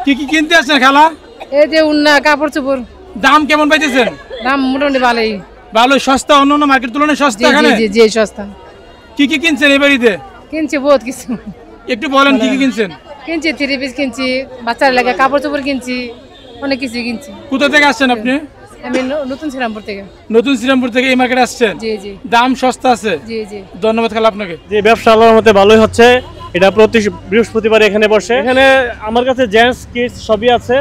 কি কি কিনতে আসছেন খালা? এই যে উন্না কাপড় চোপড়। দাম কেমন পাইতেছেন? দাম মোটামুটি ভালোই। ভালো, সস্তা, অন্যান্য মার্কেট তুলনায় সস্তা এখানে? জি জি জি সস্তা। কি কি কিনছেন এই বাড়িতে? কিনছি বহুত কিছু। একটু বলেন কি কি কিনছেন? কিনছি 3 পিস কিনছি, বাচ্চার লাগে কাপড় চোপড় কিনছি, অনেক কিছু কিনছি। কোথা থেকে আসছেন আপনি? আমি নতুন শ্রীরামপুর থেকে। নতুন শ্রীরামপুর থেকে এই মার্কেটে আসছেন? জি জি। দাম সস্তা আছে? জি জি। ধন্যবাদ খালা আপনাকে। যে ব্যবসা আল্লাহর মতে ভালোই হচ্ছে। এটা প্রতি বৃহস্পতিবার এখানে বসে। এখানে আমার কাছে জেন্টস কিডস সবই আছে,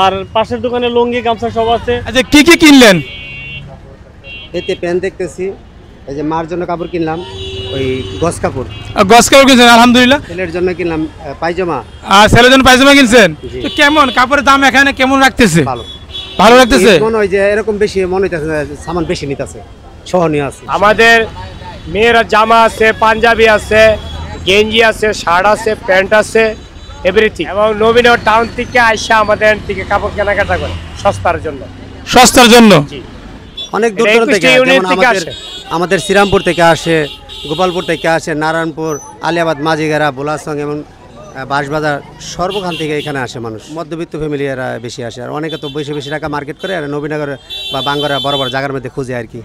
আর পাশের দোকানে লুঙ্গি গামছা সব আছে। আচ্ছা কি কি কিনলেন? এতে প্যান্ট দেখতেছি, এই যে মার জন্য কাপড় কিনলাম, ওই গস কাপড়। গস কাপড় কিনছেন? আলহামদুলিল্লাহ। ছেলের জন্য কিনলাম পায়জামা। আর ছেলের জন্য পায়জামা কিনছেন? তো কেমন কাপড়ের দাম এখানে কেমন রাখতেছে? ভালো ভালো রাখতেছে। মনে হয় যে এরকম বেশি মনে হইতেছে, সামান বেশি নিতেছে, সহনীয় আছে। আমাদের মেয়েরা জামা আছে, পাঞ্জাবি আছে, গেঞ্জি আছে, শার্ট আছে, প্যান্ট আছে, এভরিথিং। এবং নবীনগর টাউন থেকে আইসা আমাদের থেকে কাপড় কেনাকাটা করে সস্তার জন্য। সস্তার জন্য? অনেক দূর দূর থেকে, আমাদের শ্রীরামপুর থেকে আসে, গোপালপুর থেকে আসে, নারায়ণপুর, আলিয়াবাদ, মাঝিগারা, বোলাসং এবং বাঁশবাজার, সর্বখান থেকে এখানে আসে মানুষ। মধ্যবিত্ত ফ্যামিলি এরা বেশি আসে, আর অনেকে তো বেশি বেশি টাকা মার্কেট করে, আর নবীনগর বা বাঙ্গরা বড় বড় জায়গার মধ্যে খুঁজে আর কি।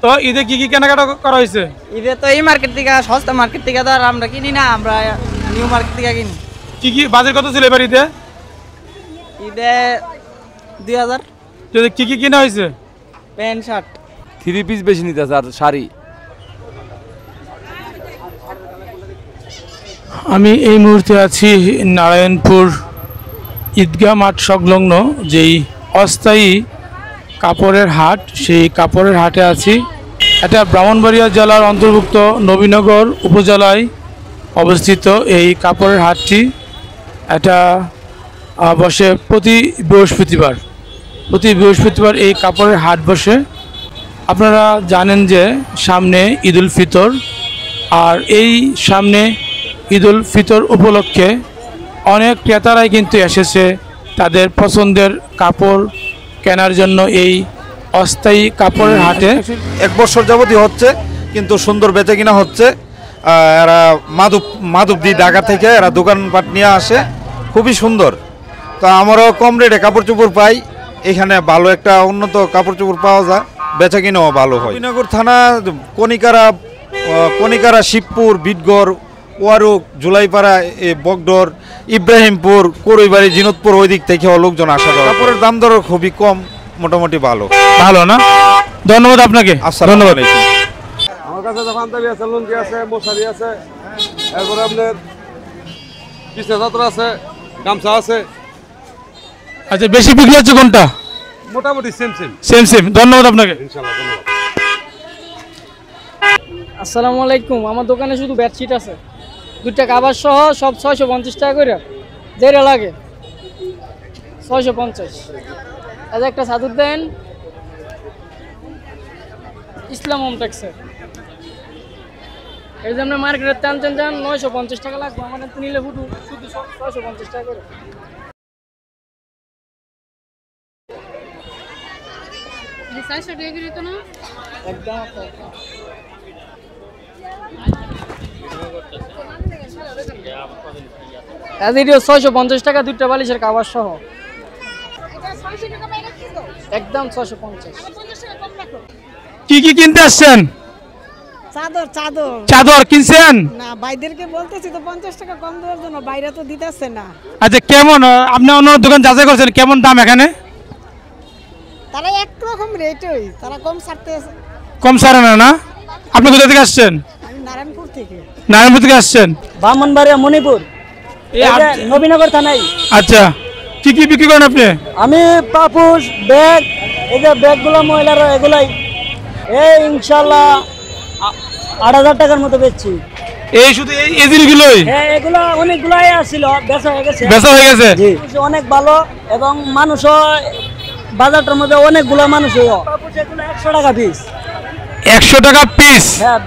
তো ঈদে কি কি কেনাকাটা করা হয়েছে? ঈদে তো এই মার্কেট থেকে, সস্তা মার্কেট থেকে তো আর আমরা কিনি না, আমরা নিউ মার্কেট থেকে কিনি। কি কি বাজেট কত ছিল এবার ঈদে? ঈদে 2000। যদি কি কি কিনা হয়েছে? Pant shirt. 3 পিস বেশি নিতেছে আর শাড়ি। আমি এই মুহূর্তে আছি নারায়ণপুর ঈদগাহ মাঠ সংলগ্ন যেই অস্থায়ী কাপড়ের হাট, সেই কাপড়ের হাটে আছি। এটা ব্রাহ্মণবাড়িয়া জেলার অন্তর্ভুক্ত নবীনগর উপজেলায় অবস্থিত এই কাপড়ের হাটটি। এটা বসে প্রতি বৃহস্পতিবার। প্রতি বৃহস্পতিবার এই কাপড়ের হাট বসে। আপনারা জানেন যে সামনে ঈদুল ফিতর, আর এই সামনে ঈদুল ফিতর উপলক্ষে অনেক ক্রেতারাই কিন্তু এসেছে তাদের পছন্দের কাপড় কেনার জন্য এই অস্থায়ী কাপড়ের হাটে। 1 বছর যাবতই হচ্ছে, কিন্তু সুন্দর বেচে কিনা হচ্ছে। এরা মাধবদী ঢাকা থেকে এরা দোকানপাট নিয়ে আসে, খুবই সুন্দর। তো আমারও কম রেটে কাপড় চোপড় পাই, এখানে ভালো একটা উন্নত কাপড় চোপড় পাওয়া যায়, বেচা কিনাও ভালো হয়। নবীনগর থানা, কনিকারা, শিবপুর, বিটগড়, ওয়ারুক, জুলাইপাড়া, বগডর, ইব্রাহিমপুর, করইবাড়ি, জিনতপুর, ওই দিক থেকে লোকজন আসা করে। কাপড়ের দাম দর খুবই কম, মোটামুটি ভালো। ভালো না? ধন্যবাদ আপনাকে। ধন্যবাদ। আমার কাছে পাঞ্জাবি আছে, লুঙ্গি আছে, মশারি আছে, এরপরে আপনার পিসা চাদর আছে, গামছা আছে। আচ্ছা, বেশি বিক্রি হচ্ছে কোনটা? মোটামুটি সেম। ধন্যবাদ আপনাকে। ইনশাআল্লাহ, ধন্যবাদ। আসসালামু আলাইকুম। আমার দোকানে শুধু বেডশিট আছে, 2টা কাভার সহ, সব 650 টাকা করে। যেটা লাগে 650। আজ একটা চাদর দেন, ইসলাম হোমটেক্সের। এই যে আপনার মার্কেটের টান 950 টাকা লাগবে, আমার নিলে শুধু 650 টাকা করে। একদম এদিকে 650 টাকা 2টা বালিশের কাভার সহ, একদম 650। কি কি কিনতে আসছেন? চাদর কিনছেন? না, ভাইদেরকে বলতেছি তো 50 টাকা কম দেওয়ার জন্য, বাইরে তো দিতেছে না। আচ্ছা, কেমন আপনি অন্য দোকান যাচাই করছেন, কেমন দাম এখানে? তারা একরকম রেটই, তারা কম ছাড়তে আছে। কম ছাড়ে না? না, আপনি কোথা থেকে আসছেন? আমি নারায়ণপুর থেকে। নারায়ণপুর থেকে আসছেন? ব্রাহ্মণবাড়িয়া, মণিপুর, নবীনগর থানায়। আচ্ছা, কি কি বিক্রি করেন আপনি? আমি পাপুস, ব্যাগ, এই যে ব্যাগগুলো মহিলার, এগুলাই এই ইনশাল্লাহ 8000 টাকার মতো বেচছি। এই শুধু এই জিনিসগুলোই? হ্যাঁ, এগুলো অনেকগুলাই আসছিল, বেচা হয়ে গেছে। অনেক ভালো, এবং মানুষও বাজারটার মধ্যে অনেকগুলো মানুষ। পাপুস এগুলো 100 টাকা পিস। 100 টাকা পিস? হ্যাঁ,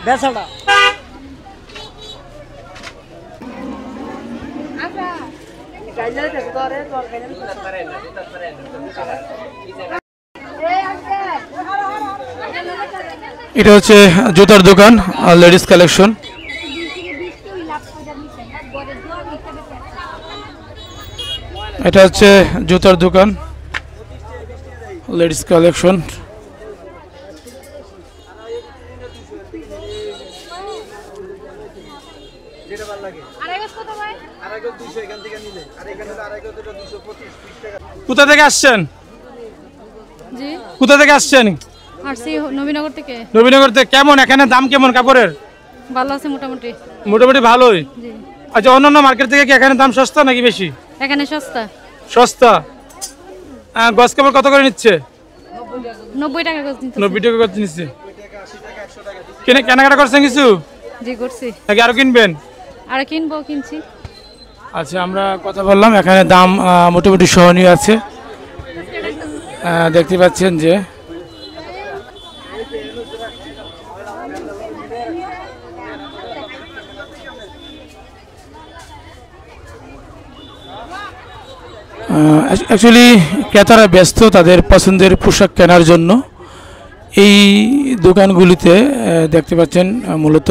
বেচাটা। এটা হচ্ছে জুতার দোকান, লেডিস কালেকশন। এটা হচ্ছে জুতার দোকান, লেডিস কালেকশন। কোথা থেকে আসছেন? জি, কোথা থেকে আসছেন? আসছি নবীনগর থেকে। নবীনগর থেকে। কেমন এখানে দাম কেমন কাপড়ের? ভালো আছে মোটামুটি। মোটামুটি ভালোই। জি। আচ্ছা, অন্যান্য মার্কেট থেকে কি এখানে দাম সস্তা নাকি বেশি? এখানে সস্তা। সস্তা। গজ কাপড় কত করে নিচ্ছে? 90 টাকা গজ নিচ্ছে। 90 টাকা করে নিচ্ছে। কেনাকাটা করছেন কিছু? জি করছি। নাকি আরো কিনবেন? আর কিনবো, কিনছি। আচ্ছা, আমরা কথা বললাম, এখানে দাম মোটামুটি সহনীয় আছে। দেখতে পাচ্ছেন যে অ্যাকচুয়ালি ক্রেতারা ব্যস্ত তাদের পছন্দের পোশাক কেনার জন্য। এই দোকানগুলিতে দেখতে পাচ্ছেন মূলত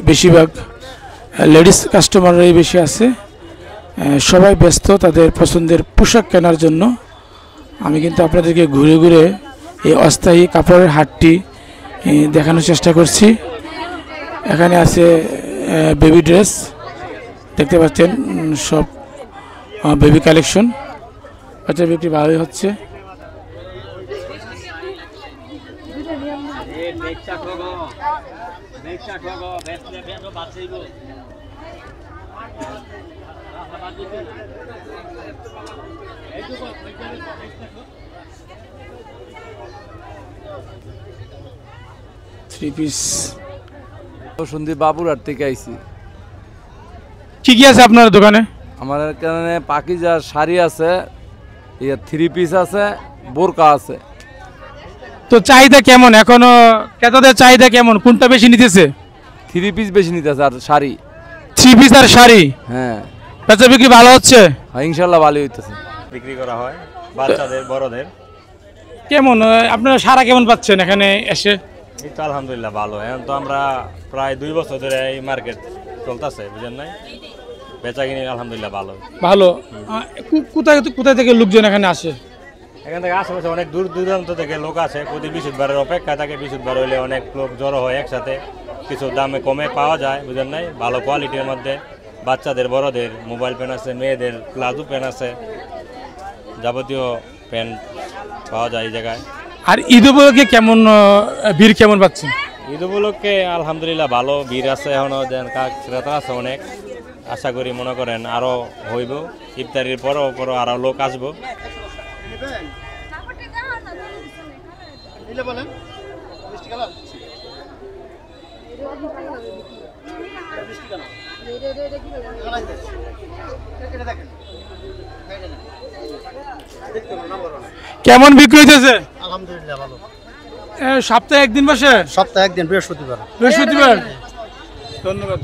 বেশিরভাগ লেডিস কাস্টমাররাই বেশি আছে। সবাই ব্যস্ত তাদের পছন্দের পোশাক কেনার জন্য। আমি কিন্তু আপনাদেরকে ঘুরে ঘুরে এই অস্থায়ী কাপড়ের হাটটি দেখানোর চেষ্টা করছি। এখানে আছে বেবি ড্রেস, দেখতে পাচ্ছেন সব বেবি কালেকশন। বাচ্চা বিক্রি ভালোই হচ্ছে। থ্রি পিস সন্দীপ বাবুরহাট থেকে আইছি। কি কি আছে আপনার দোকানে? আমার এখানে পাকিজার শাড়ি আছে, থ্রি পিস আছে, বোরকা আছে। তো চাহিদা কেমন এখনো? ক্রেতাদের চাহিদা কেমন? কোনটা বেশি নিতেছে? থ্রি পিস বেশি নিতেছে আর শাড়ি। থ্রি পিস আর শাড়ি? হ্যাঁ। বেচা বিক্রি ভালো হচ্ছে? হ্যাঁ, ইনশাল্লাহ ভালোই হইতেছে। বিক্রি করা হয় বাচ্চাদের, বড়দের। কেমন আপনারা সারা কেমন পাচ্ছেন এখানে এসে? এই তো আলহামদুলিল্লাহ ভালো। এখন তো আমরা প্রায় 2 বছর ধরে এই মার্কেট চলতেছে, বুঝেন নাই? বেচা কিনি আলহামদুলিল্লাহ ভালো। ভালো। কোথায় কোথায় থেকে লোকজন এখানে আসে? এখান থেকে আশেপাশে অনেক দূর দূরান্ত থেকে লোক আসে। প্রতি বৃহস্পতিবারের অপেক্ষা থাকে। বৃহস্পতিবার হইলে অনেক লোক জড়ো হয় একসাথে। কিছু দামে কমে পাওয়া যায়, বুঝেন নাই? ভালো কোয়ালিটির মধ্যে বাচ্চাদের, বড়দের মোবাইল প্যান্ট আছে, মেয়েদের প্লাজো প্যান্ট আছে, যাবতীয় প্যান্ট পাওয়া যায় এই জায়গায়। আর ঈদ উপলক্ষে কেমন ভিড় কেমন পাচ্ছেন? ঈদ উপলক্ষে আলহামদুলিল্লাহ ভালো ভিড় আছে। এখনও ক্রেতা আছে অনেক। আশা করি মনে করেন আরও হইব। ইফতারির পরও আরও লোক আসবো। কেমন বিক্রি হইতেছে? আলহামদুলিল্লাহ ভালো। সপ্তাহে একদিন বসে? সপ্তাহে একদিন, বৃহস্পতিবার। বৃহস্পতিবার। ধন্যবাদ।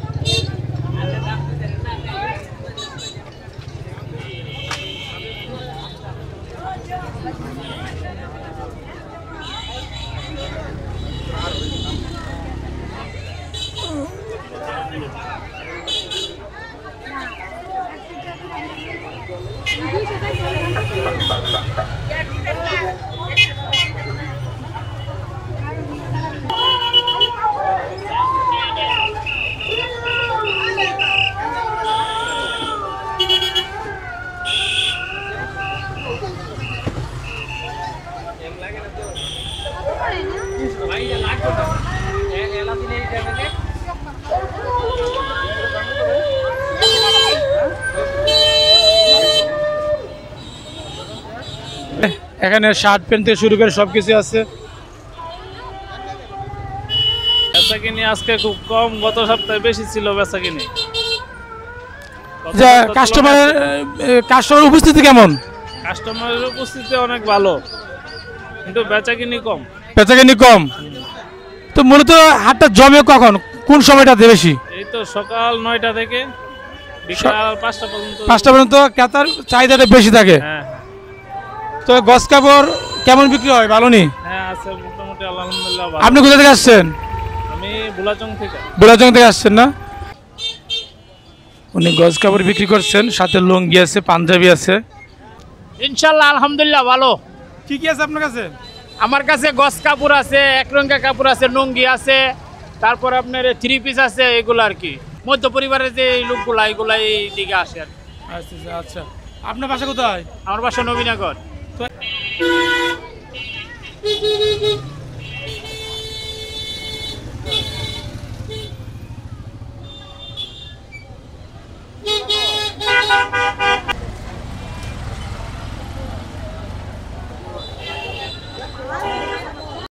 এখানে শার্ট প্যান্ট থেকে শুরু করে সবকিছু আছে। বেচাকিনি আজকে খুব কম, গত সপ্তাহে বেশি ছিল বেচাকিনি। কাস্টমারের উপস্থিতি কেমন? কাস্টমারের উপস্থিতি অনেক ভালো, কিন্তু বেচাকিনি কম। বেচাকিনি কম। তো মূলত হাটটা জমে কখন, কোন সময়টাতে বেশি? এই তো সকাল 9টা থেকে বিকাল 5টা পর্যন্ত। 5টা পর্যন্ত ক্রেতার চাহিদাটা বেশি থাকে। হ্যাঁ। তো গজ কাপড় কেমন বিক্রি হয়? ভালো নি? হ্যাঁ আছে মোটামুটি, আলহামদুলিল্লাহ ভালো। আপনি কোথা থেকে আসছেন? আমি বুলাচং থেকে। বুলাচং থেকে আসছেন না? উনি গজ কাপড় বিক্রি করছেন, সাথে লুঙ্গি আছে, পাঞ্জাবি আছে। ইনশাল্লাহ আলহামদুলিল্লাহ ভালো। কি কি আছে আপনার কাছে? আমার কাছে গজ কাপড় আছে, একরঙা কাপড় আছে, লুঙ্গি আছে, তারপর আপনার 3 পিস আছে, এগুলো আর কি মধ্য পরিবারের যে লোকগুলা এগুলা এই দিকে আসে আর কি। আচ্ছা আচ্ছা, আপনার বাসা কোথায়? আমার বাসা নবীনগর।